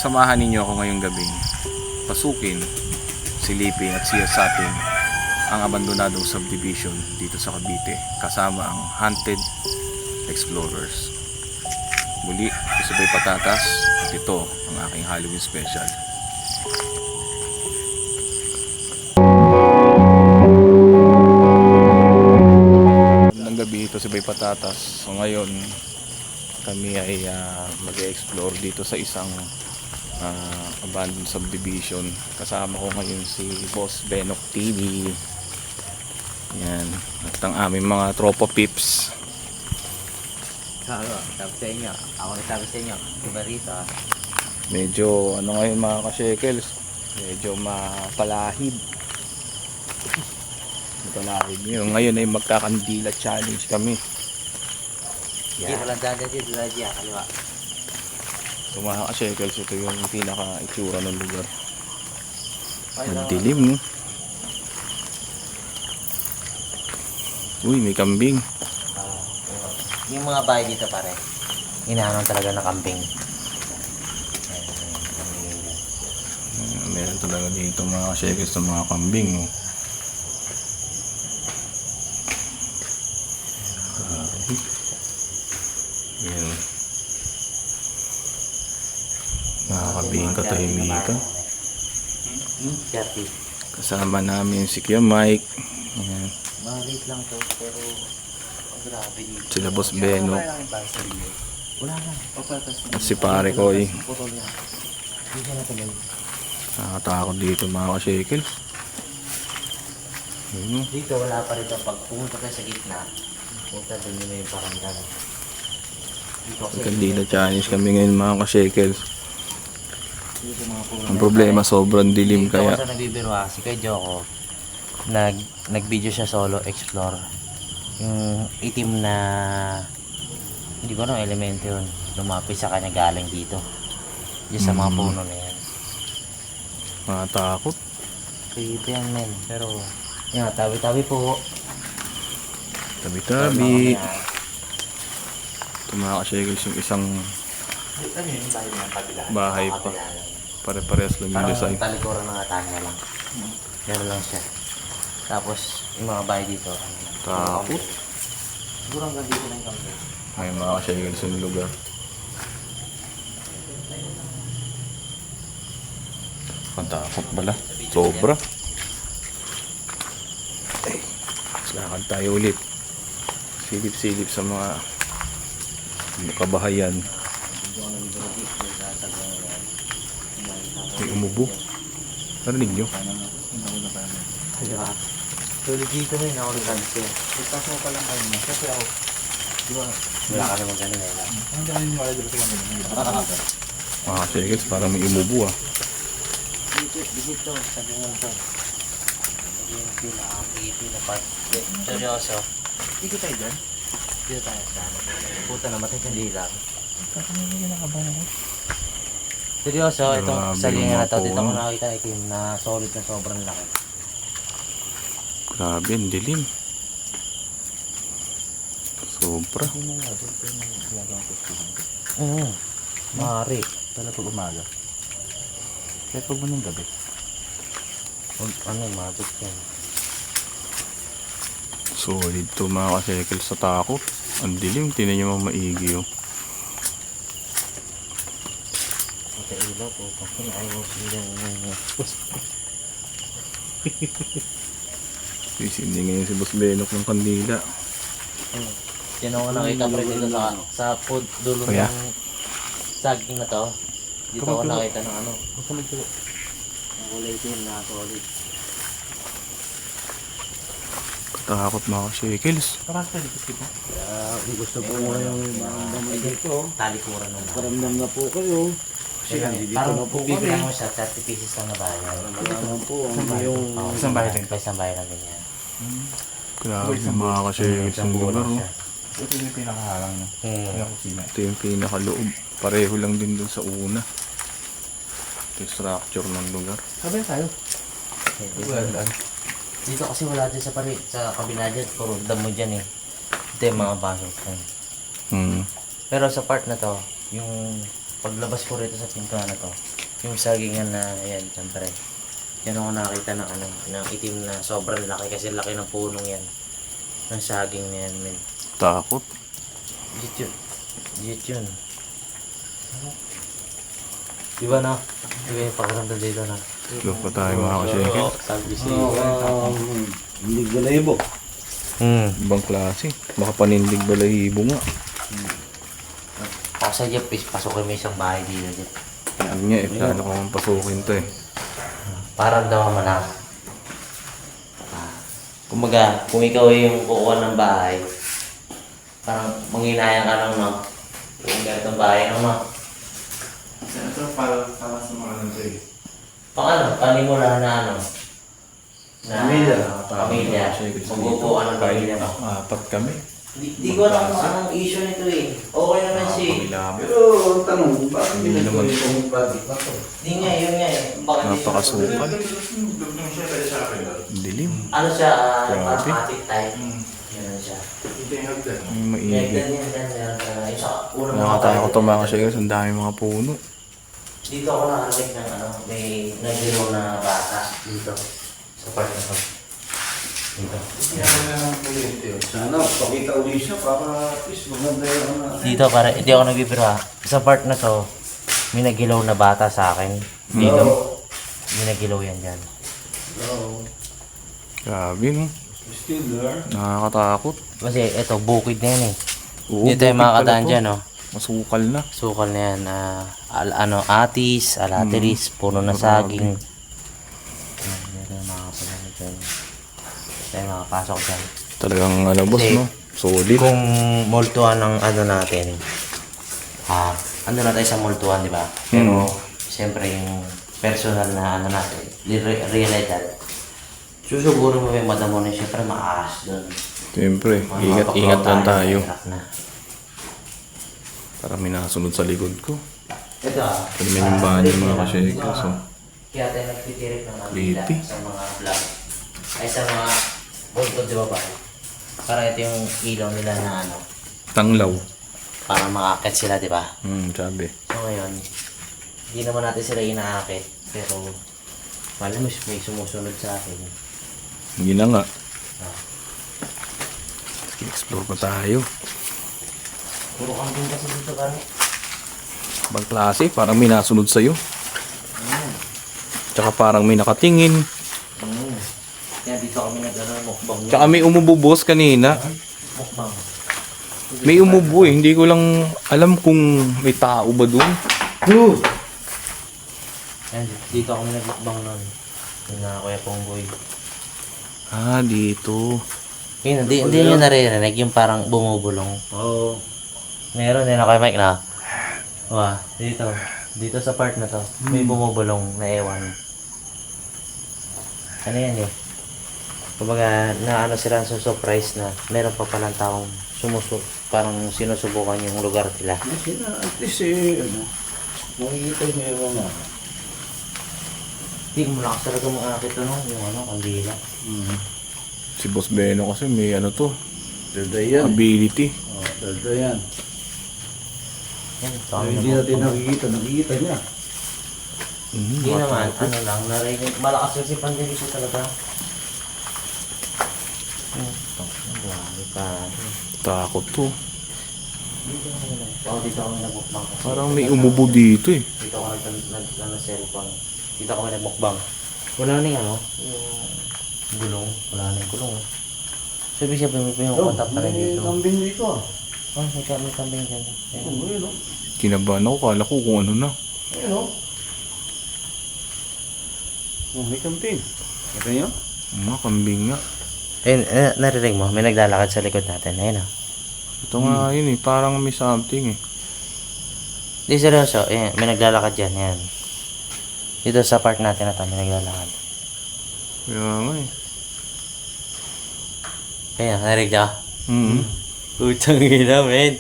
samahan ninyo ako ngayong gabing pasukin, silipin at siyasatin ang abandonadong subdivision dito sa Cavite kasama ang Hunted Explorers. Muli, Kusubay Patatas at ito ang aking Halloween special. Magandang gabi, ito si Bay Patatas. So ngayon kami ay mag-explore dito sa isang abandoned subdivision. Kasama ko ngayon si Boss Benok TV. Yan, at ang aming mga tropa pips. Sabi sa inyo, ako nagsabi sa inyo, iba rito Medyo ano ngayon mga ka-shekels, medyo mapalahid. Mapalahid ngayon ay magkakandila challenge kami. Hindi ko lang dada dito, dada kaliwa. So mga ka-shekels, ito yung pinaka-itsura ng lugar. Ang dilim, no? Uy, may kambing. Yung mga bahay dito pare, inaano talaga na kambing. Meron talaga dito mga ka-shekels ng mga kambing, no? Yan. Nakakabing katahimikan. Kasama namin si Kuya Mike. Ayan. Malit lang to, pero grabe dito. Sila Boss Benok. Wala na. At si pare ko eh. Putol niya. Hindi siya natuloy. Nakakatakot dito mga ka-shekels. Ayun. Dito wala pa rin. Pag pumunta ka sa gitna, punta doon yun na yung paramdam. Kandila challenge kami ngayon mga ka-shekels. Dito mga pumunta. Ang problema sobrang dilim Dito kaya. ako sa nagbibiro si Kuya Joko. Nag-video siya solo explore. Yung itim na hindi ko ano elemento yun. Lumapit sa kanya galing dito. Diyan sa mga puno na yan. Makatakot. Creepy yan men. Pero yan, tabi-tabi po. Tabi-tabi. Ito mga ka-shekels yung isang Ano yung bahay na kabila? bahay pa. Pare-parehas lang yung design. Parang talikuran ng atanya lang. Meron lang siya. Tapos yung mga bahay dito. Takot. Siguro hanggang dito lang kami. Ay mga ka-shekels yung lugar. Matakot pala. Sobra. Ay, lakad tayo ulit. Silip-silip sa mga kabahayan. May umubo. Narinig nyo? Tulad dito may nakulitan siya. Itas mo pa lang kayo mo. Kasi ako, di ba? Wala ka naman ganun eh. Ang dami nyo kayo dito sa mga Mga ka-shekels parang may umubo ah. Dito, sabi mo ito. Yung pinaka-creepy na part. Seryoso. Dito tayo dyan. Dito tayo sa puta na matay hindi lang. Kasi hindi nakabahan ako. Seryoso, itong Grabe salingan yung na to. mga Dito ko puno. nakita itim na solid na sobrang laki. Grabe, ang dilim. Sobra. Hindi na nga, dito yung ginagawa ko sa Mari. Tala pag umaga. Kaya pag manong gabi. Ano, mabit yan. Solid to mga ka-shekels sa takot. Ang dilim, tinan nyo mga maigi oh. Sa ilaw po. Kasi ayaw sila. Sisindi ngayon si Boss Benok ng kandila. Yan ako nakita pa rin dito sa food dulo Kuya? ng saging na to. Dito ako nakita ng ano. Basta magtulo. Ang kulay itim na solid. Katakot mga ka-shekels. Parang pwede ko mo. Gusto po mo yung maramdaman dito. Talikuran na. Paramdam na po kayo. Kasi dito Parang na po kami. bibilang mo siya, 30 pieces lang na bayan. Dito na po. Yung Isang bayan din. Isang bayan din yan. Grabe mga ka-shekels yung lugar oh. ito yung pinakahalang na. Kusina. Ito yung pinakaloob. Pareho lang din dun sa una. Ito yung structure ng lugar. Sabay tayo. Dito kasi wala din sa kabila dyan. Puro damo dyan eh. Ito yung mga baso. Hmm. Pero sa part na to, yung paglabas ko rito sa pintuan na to, yung sagingan na, ayan, siyempre. Yan ako nakita ng ano, ng itim na sobrang laki kasi laki ng punong yan. Ng saging na yan, men. Takot. Legit yun. Legit yun. Diba na? Diba yung pakiramdam dito na? Explore pa tayo mga ka-shake. Sabi si... Hindi galayibo. Ibang klase. Baka panindig balahibo nga. Tapos sa Jeff, pasukin mo isang bahay dito, Jeff. Yan nga eh. Plano ko ang pasukin to eh. Parang daw mo na. Kumbaga, kung ikaw yung kukuha ng bahay, parang manghinayang ka lang, no? Kung ganitong bahay, no, no? Ito para sa mga ano to eh. Pang ano, panimula na ano? Na, Pamilya. Pamilya. Magbubuo ka ng pamilya mo. Apat kami. Di ko alam kung anong issue nito eh. Okay naman siya eh. Pamilya. Pero ang tanong, bakit Hindi naman. yung project na to? Di nga, yun nga eh. Bakit di siya- Napakasukal. Dilim. Ano siya, Grabe. parang attic type. Yan siya. May maigit. Yan, meron ka na. Yung sa unang Nakakatakot to mga ka-shake. Ang dami mga puno. Dito ako nakarinig ng ano, may nagdiro na bata dito. Sa part na to. Dito. Sana, pakita ulit siya para at least maganda yung Dito para, hindi ako nagbibira. Sa part na to, may nagilaw na bata sa akin. Dito. May nagilaw yan dyan. Grabe no. Still there. Nakakatakot. Kasi ito, bukid na yan eh. Oo, Dito yung bukid mga pala kadaan to. dyan, no? Masukal na. Sukal na yan. Atis, alateris, puno na saging. Meron makapasok dyan. Tayo makapasok dyan. Talagang ano boss Kasi, no. Solid. Kung multuhan ng ano natin, ano na tayo sa multuhan, di ba? Pero, siyempre yung personal na ano natin, realidad, susuguro mo yung madamo na siyempre maahas doon. Siyempre. Mga Ingat lang tayo. mahirap na. Para may nakasunod sa likod ko. Ito Ito naman yung banyo mga ka-shake. So, kaya tayo nagtitirik ng abila Creepy. sa mga vlog. Ay sa mga multo, di ba ba? Para ito yung ilaw nila na ano, tanglaw. para makakit sila, di ba? Sabi. So ngayon, hindi naman natin sila inaakit. Pero, malam mo, may sumusunod sa akin. Hindi na nga. Explore pa tayo. Puro kambing kasi dito kami. Ibang klase. Parang may nasunod sa'yo. Tsaka parang may nakatingin. Kaya dito kami nag-ano, mukbang. Tsaka may umububos kanina. Mukbang. May umubo eh. Hindi ko lang alam kung may tao ba doon. Yan, dito kami nag-mukbang nun. Yung na Kuya Pongboy. Ah, dito. Yun, hindi nyo naririnig yung parang bumubulong. Oo. Meron din ako kay Mike na. Wah, dito. Dito sa part na to, may bumubulong na ewan. Ano yan eh? Kumbaga, na ano sila surprise na meron pa palang taong parang sinusubukan yung lugar nila. At least ano, makikita niya yung mga. Hindi mo lakas talaga makakit no, yung ano, kandila. Si Boss Beno kasi may ano to. Dalday yan. Ability. Dalday yan. Yan, Hindi natin nakikita niya. Hindi naman, ano lang, narinig. Malakas kasi pandemic siya talaga. Buhay pa. Takot to. Dito kami nagmukbang kasi. Parang may umubo dito eh. Dito ako nag-cellphone. Dito kami nagmukbang. Wala na yung ano, yung gulong. Wala na yung gulong. Sabi siya, may kontak pa rin May dito. kambing dito ah. Oh, may kambing dyan. Ayan. Ayun o. Kinabahan ako. Kala ko kung ano na. Ayun o. Oh, may kambing. Kita niyo? Mga kambing nga. Ayun, narinig mo, may naglalakad sa likod natin. Ayun oh. Ito nga yun eh. Parang may something eh. Di seryoso, ayan, may naglalakad dyan. Ayan. Dito sa part natin na to, may naglalakad. Kaya nga eh. Ayan, narinig ka? Mm-hmm. Putang ina, men.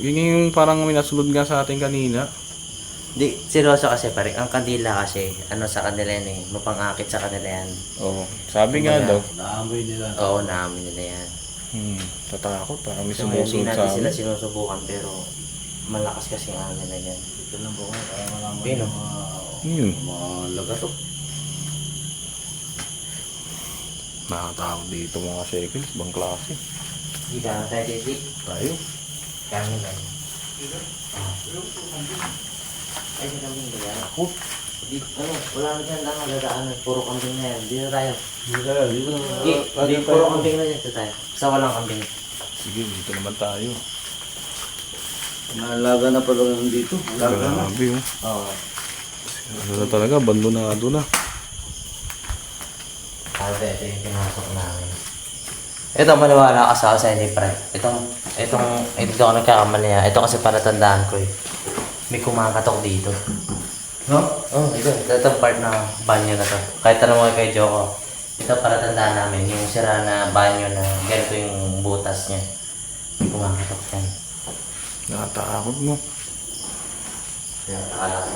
Yun yung parang may nasunod nga sa atin kanina. Di, seryoso kasi pare, ang kandila kasi, ano sa kanila yan eh, mapangakit sa kanila yan. Oo. Sabi nga daw. Naamoy nila. Oo, namin nila yan. Tatakot. Parang may So, ngayon, di sumusunod sa natin sila amin. sinusubukan pero malakas kasi ang hangin na yan. Ito lang po kayo, para malaman Pino? Yun. mga lagatok. Nakatawag dito mga shekels. Bang klase. Hindi ka tayo dito. Tayo. Kami lang. Ay, si kambing ba yan? Ako. Di, ano, wala na dyan lang dadaanan. Puro kambing na yan. Dito tayo. Dito na. Di, puro kambing na dito tayo. Sa walang kambing. Sige, dito naman tayo. Nalaga na pala dito. Laga na. Grabe oh. Oo. Ano na talaga, abandonado na. Sabi, ito yung pinasok namin. Ito, maniwala ka sa akin, hindi pre. Ito ako nagkakamali na. Ito kasi palatandaan ko eh. May kumakatok dito. No? Oh, itong part na banyo na to. Kahit tanong mo kay Joko, ito palatandaan namin, yung sira na banyo na ganito yung butas niya. May kumakatok yan. Nakatakot mo. Kaya akala ko.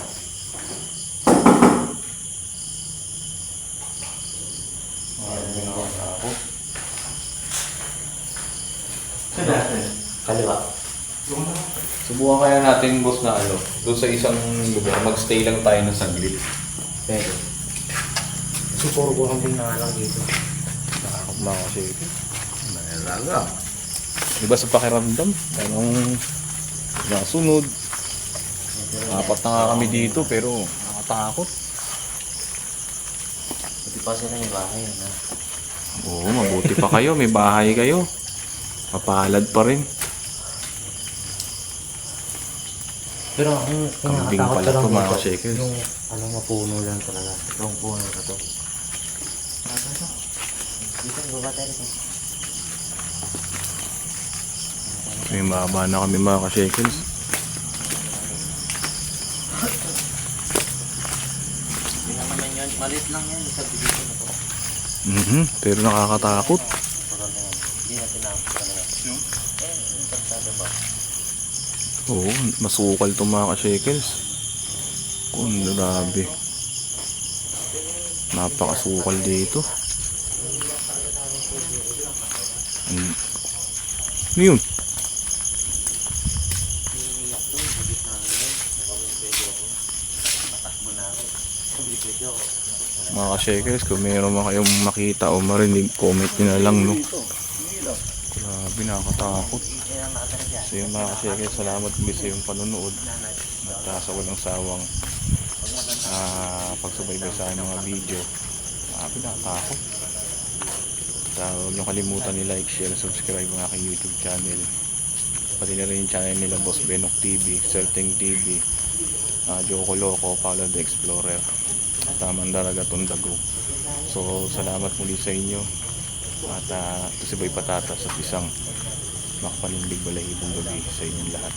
Meron din yan. Nakatakot. Kaliwa. Subukan kaya natin, boss, na ano, doon sa isang lugar, magstay lang tayo ng saglit. Pwede. Kasi puro kambing na nga lang dito. Nakakot mga shekels. Nalaga. Diba sa pakiramdam? Anong nasunod? Apat na nga kami dito, pero nakatakot. Buti pa sila yung bahay yun ha. Oo, mabuti pa kayo. May bahay kayo. Papalad pa rin. Pero ang Kambing nakakatakot pala ka lang to, mga dito, shekels. yung ano mapuno lang talaga. Yung puno na to. Dito, baba tayo dito. May baba na kami mga ka-shekels. Hindi naman yun, malit lang yan. Sa dito na to. Pero nakakatakot. Parang na yan. Hindi natin nakapos talaga. Yung tansada ba? Oo, masukal to mga ka-shekels. Kung grabe. Napakasukal dito. Ano yun? Mga ka-shekels, kung meron mga kayong makita o marinig, comment nyo na lang, no? Grabe, nakakatakot. So yung mga ka-shekels, salamat ulit sa yung panonood. At sa walang sawang pagsubaybay sa aking mga video. Grabe, nakakatakot. Huwag nyo kalimutan i-like, share, subscribe ang aking YouTube channel. Pati na rin yung channel nila Boss Benok TV, Certing TV, Joko Loco, Paolo the Explorer, at Mandaraga Tundago. So salamat muli sa inyo. At ito si Boy Patatas at isang makapanindig balahibong gabi sa inyong lahat.